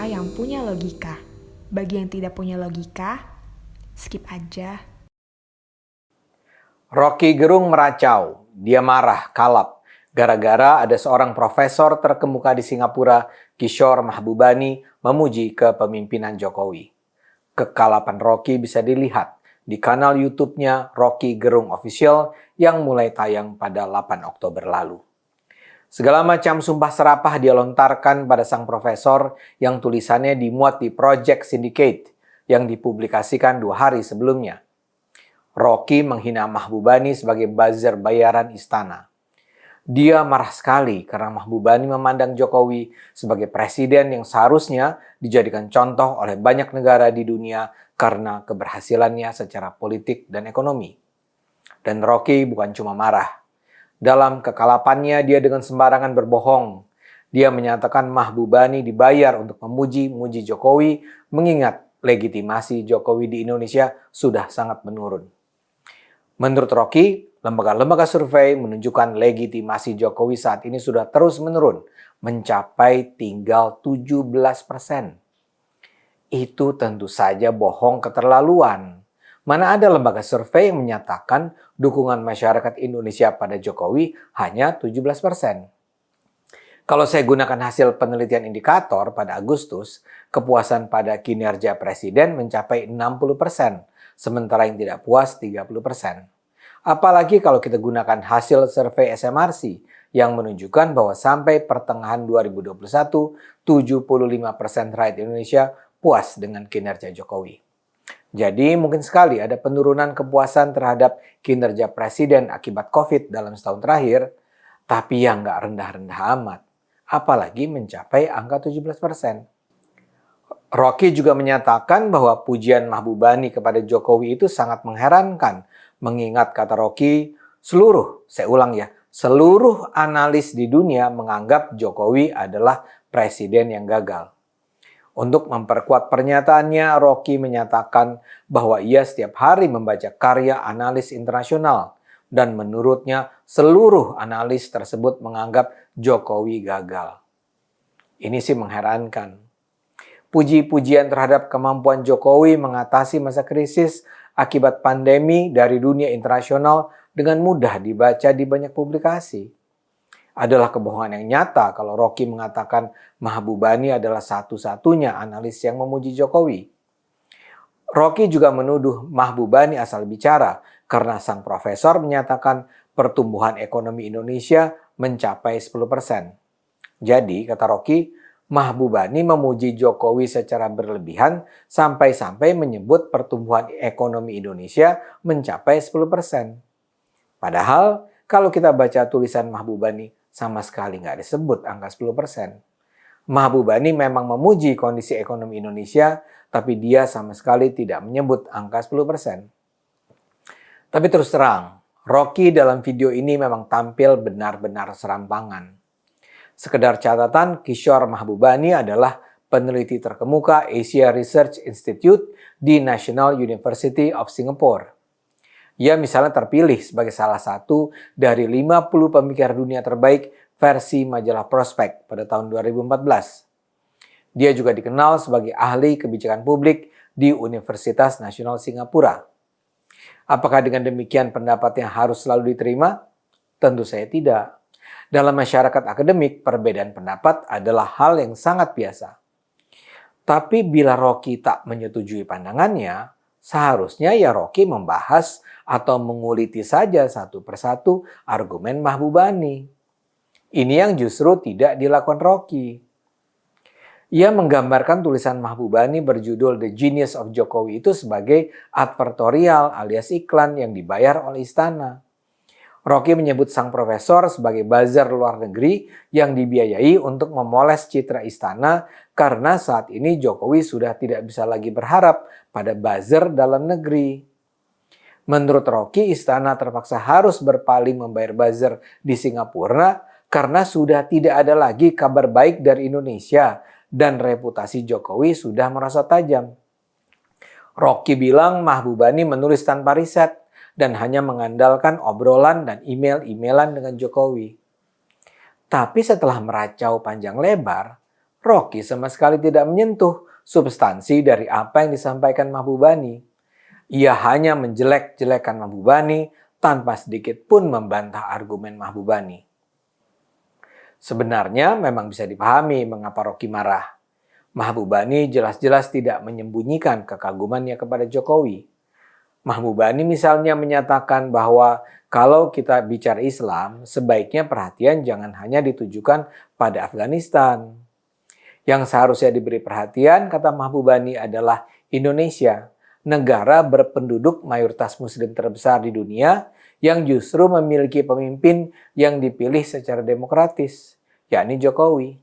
cerita yang punya logika. Bagi yang tidak punya logika, skip aja. Rocky Gerung meracau, dia marah, kalap, gara-gara ada seorang profesor terkemuka di Singapura, Kishore Mahbubani, memuji kepemimpinan Jokowi. Kekalapan Rocky bisa dilihat di kanal YouTube-nya Rocky Gerung Official yang mulai tayang pada 8 Oktober lalu. Segala macam sumpah serapah dia lontarkan pada sang profesor yang tulisannya dimuat di Project Syndicate yang dipublikasikan 2 hari sebelumnya. Rocky menghina Mahbubani sebagai buzzer bayaran istana. Dia marah sekali karena Mahbubani memandang Jokowi sebagai presiden yang seharusnya dijadikan contoh oleh banyak negara di dunia karena keberhasilannya secara politik dan ekonomi. Dan Rocky bukan cuma marah. Dalam kekalapannya dia dengan sembarangan berbohong. Dia menyatakan Mahbubani dibayar untuk memuji-muji Jokowi mengingat legitimasi Jokowi di Indonesia sudah sangat menurun. Menurut Rocky, lembaga-lembaga survei menunjukkan legitimasi Jokowi saat ini sudah terus menurun, mencapai tinggal 17%. Itu tentu saja bohong keterlaluan. Mana ada lembaga survei yang menyatakan dukungan masyarakat Indonesia pada Jokowi hanya 17%. Kalau saya gunakan hasil penelitian indikator pada Agustus, kepuasan pada kinerja presiden mencapai 60%, sementara yang tidak puas 30%. Apalagi kalau kita gunakan hasil survei SMRC yang menunjukkan bahwa sampai pertengahan 2021, 75% rakyat Indonesia puas dengan kinerja Jokowi. Jadi mungkin sekali ada penurunan kepuasan terhadap kinerja presiden akibat COVID dalam setahun terakhir, tapi yang nggak rendah-rendah amat, apalagi mencapai angka 17%. Rocky juga menyatakan bahwa pujian Mahbubani kepada Jokowi itu sangat mengherankan, mengingat kata Rocky, seluruh analis di dunia menganggap Jokowi adalah presiden yang gagal. Untuk memperkuat pernyataannya, Rocky menyatakan bahwa ia setiap hari membaca karya analis internasional dan menurutnya seluruh analis tersebut menganggap Jokowi gagal. Ini sih mengherankan. Puji-pujian terhadap kemampuan Jokowi mengatasi masa krisis akibat pandemi dari dunia internasional dengan mudah dibaca di banyak publikasi. Adalah kebohongan yang nyata kalau Rocky mengatakan Mahbubani adalah satu-satunya analis yang memuji Jokowi. Rocky juga menuduh Mahbubani asal bicara karena sang profesor menyatakan pertumbuhan ekonomi Indonesia mencapai 10%. Jadi, kata Rocky, Mahbubani memuji Jokowi secara berlebihan sampai-sampai menyebut pertumbuhan ekonomi Indonesia mencapai 10%. Padahal, kalau kita baca tulisan Mahbubani, sama sekali nggak disebut angka 10%. Mahbubani memang memuji kondisi ekonomi Indonesia, tapi dia sama sekali tidak menyebut angka 10%. Tapi terus terang, Rocky dalam video ini memang tampil benar-benar serampangan. Sekedar catatan, Kishore Mahbubani adalah peneliti terkemuka Asia Research Institute di National University of Singapore. Ia misalnya terpilih sebagai salah satu dari 50 pemikir dunia terbaik versi majalah Prospect pada tahun 2014. Dia juga dikenal sebagai ahli kebijakan publik di Universitas Nasional Singapura. Apakah dengan demikian pendapatnya harus selalu diterima? Tentu saya tidak. Dalam masyarakat akademik, perbedaan pendapat adalah hal yang sangat biasa. Tapi bila Rocky tak menyetujui pandangannya, seharusnya ya Rocky membahas atau menguliti saja satu persatu argumen Mahbubani. Ini yang justru tidak dilakukan Rocky. Ia menggambarkan tulisan Mahbubani berjudul The Genius of Jokowi itu sebagai advertorial alias iklan yang dibayar oleh istana. Rocky menyebut sang profesor sebagai buzzer luar negeri yang dibiayai untuk memoles citra istana karena saat ini Jokowi sudah tidak bisa lagi berharap pada buzzer dalam negeri. Menurut Rocky, istana terpaksa harus berpaling membayar buzzer di Singapura karena sudah tidak ada lagi kabar baik dari Indonesia dan reputasi Jokowi sudah merosot tajam. Rocky bilang Mahbubani menulis tanpa riset dan hanya mengandalkan obrolan dan email-emailan dengan Jokowi. Tapi setelah meracau panjang lebar, Rocky sama sekali tidak menyentuh substansi dari apa yang disampaikan Mahbubani. Ia hanya menjelek-jelekan Mahbubani tanpa sedikit pun membantah argumen Mahbubani. Sebenarnya memang bisa dipahami mengapa Rocky marah. Mahbubani jelas-jelas tidak menyembunyikan kekagumannya kepada Jokowi. Mahbubani misalnya menyatakan bahwa kalau kita bicara Islam, sebaiknya perhatian jangan hanya ditujukan pada Afghanistan. Yang seharusnya diberi perhatian, kata Mahbubani, adalah Indonesia, negara berpenduduk mayoritas muslim terbesar di dunia yang justru memiliki pemimpin yang dipilih secara demokratis, yakni Jokowi.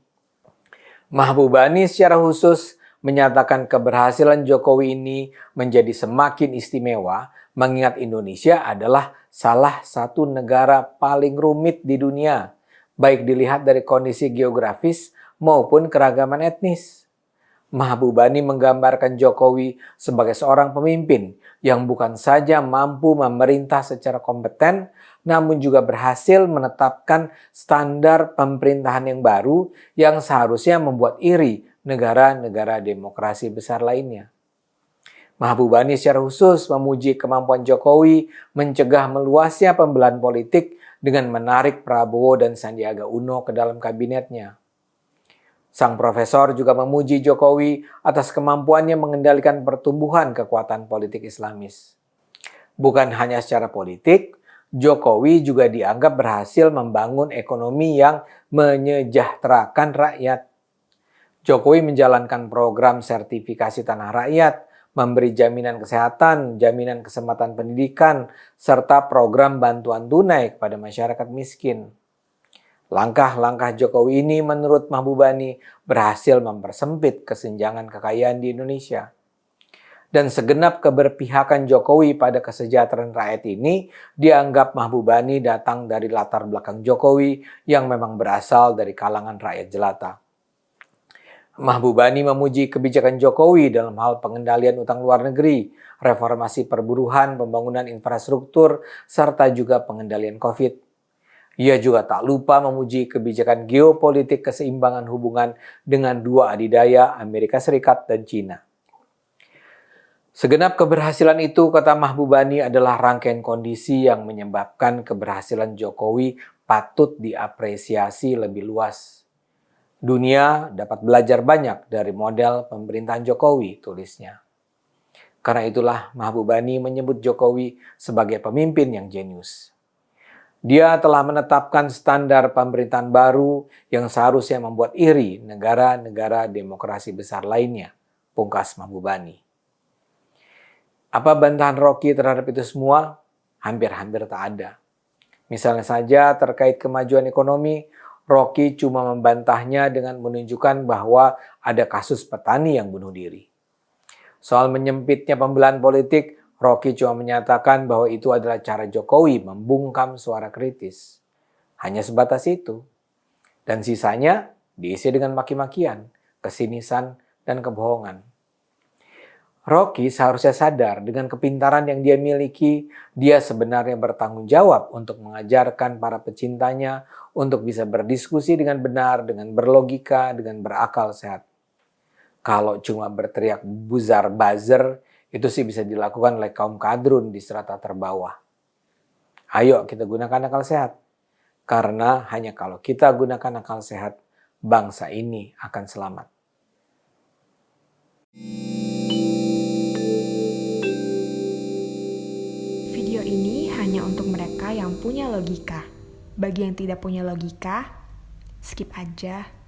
Mahbubani secara khusus menyatakan keberhasilan Jokowi ini menjadi semakin istimewa mengingat Indonesia adalah salah satu negara paling rumit di dunia, baik dilihat dari kondisi geografis maupun keragaman etnis. Mahbubani menggambarkan Jokowi sebagai seorang pemimpin yang bukan saja mampu memerintah secara kompeten, namun juga berhasil menetapkan standar pemerintahan yang baru yang seharusnya membuat iri negara-negara demokrasi besar lainnya. Mahbubani secara khusus memuji kemampuan Jokowi mencegah meluasnya pembelahan politik dengan menarik Prabowo dan Sandiaga Uno ke dalam kabinetnya. Sang profesor juga memuji Jokowi atas kemampuannya mengendalikan pertumbuhan kekuatan politik Islamis. Bukan hanya secara politik, Jokowi juga dianggap berhasil membangun ekonomi yang menyejahterakan rakyat. Jokowi menjalankan program sertifikasi tanah rakyat, memberi jaminan kesehatan, jaminan kesempatan pendidikan, serta program bantuan tunai kepada masyarakat miskin. Langkah-langkah Jokowi ini menurut Mahbubani berhasil mempersempit kesenjangan kekayaan di Indonesia. Dan segenap keberpihakan Jokowi pada kesejahteraan rakyat ini dianggap Mahbubani datang dari latar belakang Jokowi yang memang berasal dari kalangan rakyat jelata. Mahbubani memuji kebijakan Jokowi dalam hal pengendalian utang luar negeri, reformasi perburuhan, pembangunan infrastruktur, serta juga pengendalian COVID. Ia juga tak lupa memuji kebijakan geopolitik keseimbangan hubungan dengan dua adidaya Amerika Serikat dan China. Segenap keberhasilan itu, kata Mahbubani, adalah rangkaian kondisi yang menyebabkan keberhasilan Jokowi patut diapresiasi lebih luas. Dunia dapat belajar banyak dari model pemerintahan Jokowi, tulisnya. Karena itulah Mahbubani menyebut Jokowi sebagai pemimpin yang jenius. Dia telah menetapkan standar pemerintahan baru yang seharusnya membuat iri negara-negara demokrasi besar lainnya, pungkas Mahbubani. Apa bantahan Rocky terhadap itu semua? Hampir-hampir tak ada. Misalnya saja terkait kemajuan ekonomi, Rocky cuma membantahnya dengan menunjukkan bahwa ada kasus petani yang bunuh diri. Soal menyempitnya pembelahan politik, Rocky cuma menyatakan bahwa itu adalah cara Jokowi membungkam suara kritis. Hanya sebatas itu. Dan sisanya diisi dengan maki-makian, kesinisan, dan kebohongan. Rocky seharusnya sadar dengan kepintaran yang dia miliki, dia sebenarnya bertanggung jawab untuk mengajarkan para pecintanya untuk bisa berdiskusi dengan benar, dengan berlogika, dengan berakal sehat. Kalau cuma berteriak buzar buzzer, itu sih bisa dilakukan oleh kaum kadrun di strata terbawah. Ayo kita gunakan akal sehat. Karena hanya kalau kita gunakan akal sehat, bangsa ini akan selamat. Video ini hanya untuk mereka yang punya logika. Bagi yang tidak punya logika, skip aja.